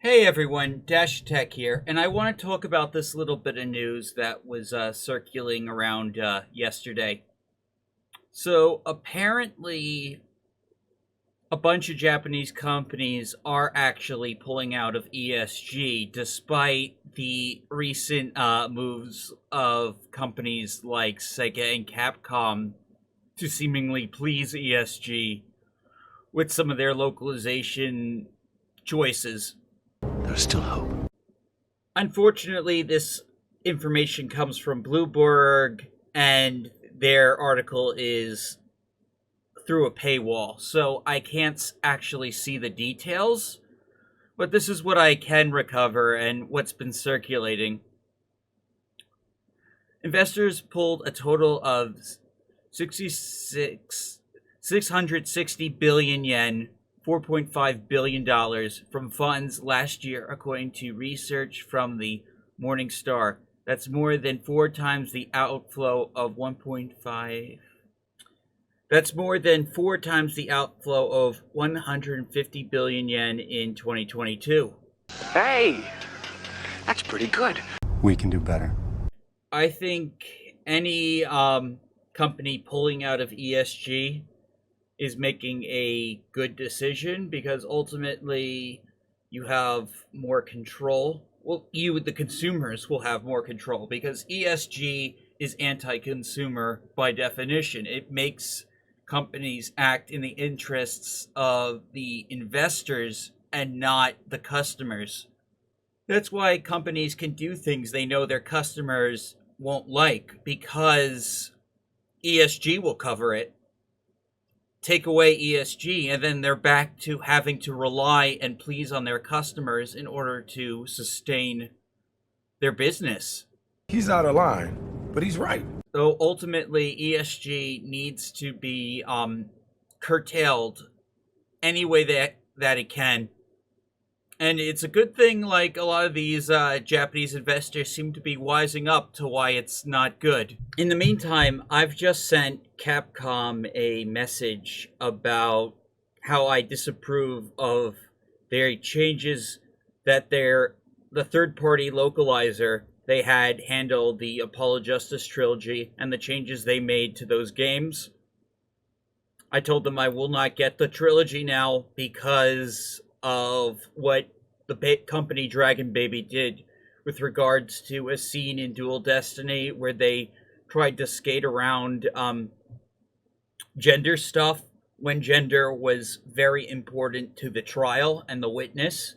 Hey everyone, Dash Tech here, and I want to talk about this little bit of news that was circulating around yesterday. So apparently, a bunch of Japanese companies are actually pulling out of ESG, despite the recent moves of companies like Sega and Capcom to seemingly please ESG with some of their localization choices. There's still hope. Unfortunately, this information comes from Bloomberg, and their article is through a paywall, so I can't actually see the details. But this is what I can recover and what's been circulating. Investors pulled a total of 660 billion yen, $4.5 billion from funds last year, according to research from the Morningstar. That's more than four times the outflow of 1.5. That's more than four times the outflow of 150 billion yen in 2022. Hey, that's pretty good. We can do better. I think any company pulling out of ESG is making a good decision because ultimately you have more control. Well, you, the consumers, will have more control because ESG is anti-consumer by definition. It makes companies act in the interests of the investors and not the customers. That's why companies can do things they know their customers won't like because ESG will cover it. Take away ESG, and then they're back to having to rely and please on their customers in order to sustain their business. He's out of line, but he's right. So ultimately, ESG needs to be curtailed any way that it can. And it's a good thing, like, a lot of these Japanese investors seem to be wising up to why it's not good. In the meantime, I've just sent Capcom a message about how I disapprove of their changes that the third-party localizer they had handle the Apollo Justice trilogy and the changes they made to those games. I told them I will not get the trilogy now because of what the company Dragon Baby did with regards to a scene in Dual Destiny where they tried to skate around gender stuff when gender was very important to the trial and the witness.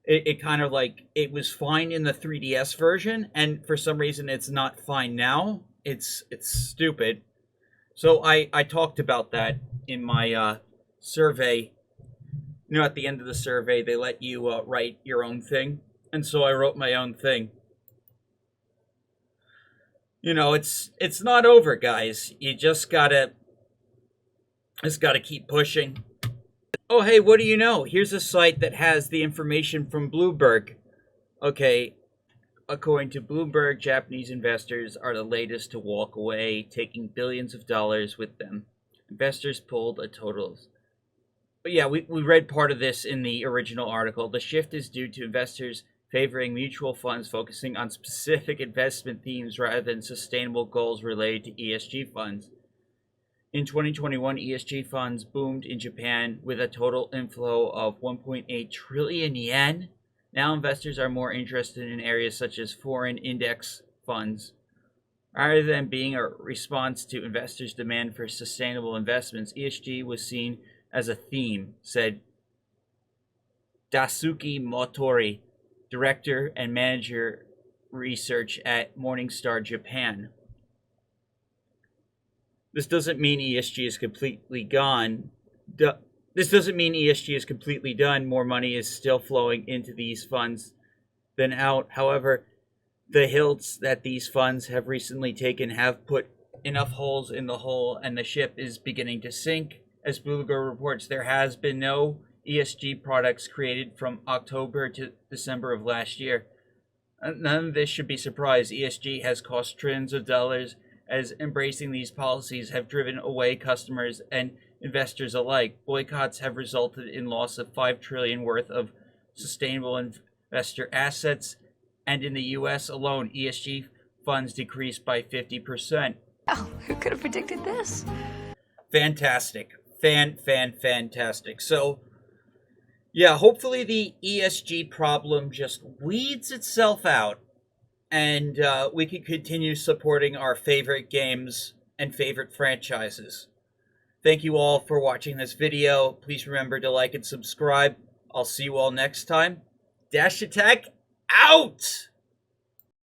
It kind of like, it was fine in the 3DS version, and for some reason it's not fine now. It's stupid. So I talked about that in my survey. You know, at the end of the survey, they let you write your own thing. And so I wrote my own thing. You know, it's not over, guys. You just gotta keep pushing. Oh, hey, what do you know? Here's a site that has the information from Bloomberg. Okay, according to Bloomberg, Japanese investors are the latest to walk away, taking billions of dollars with them. Investors pulled a total. But yeah, we read part of this in the original article. The shift is due to investors favoring mutual funds focusing on specific investment themes rather than sustainable goals related to ESG funds. In 2021, ESG funds boomed in Japan with a total inflow of 1.8 trillion yen. Now investors are more interested in areas such as foreign index funds. Rather than being a response to investors' demand for sustainable investments, ESG was seen as a theme, said Daisuke Motori, director and manager research at Morningstar Japan. This doesn't mean ESG is completely gone. This doesn't mean ESG is completely done. More money is still flowing into these funds than out. However, the hilts that these funds have recently taken have put enough holes in the hole, and the ship is beginning to sink. As Bloomberg reports, there has been no ESG products created from October to December of last year. None of this should be surprised. ESG has cost trillions of dollars, as embracing these policies have driven away customers and investors alike. Boycotts have resulted in loss of 5 trillion worth of sustainable investor assets, and in the US alone, ESG funds decreased by 50%. Oh, who could have predicted this? Fantastic. Fantastic. So, yeah, hopefully the ESG problem just weeds itself out and we can continue supporting our favorite games and favorite franchises. Thank you all for watching this video. Please remember to like and subscribe. I'll see you all next time. Dash Attack out!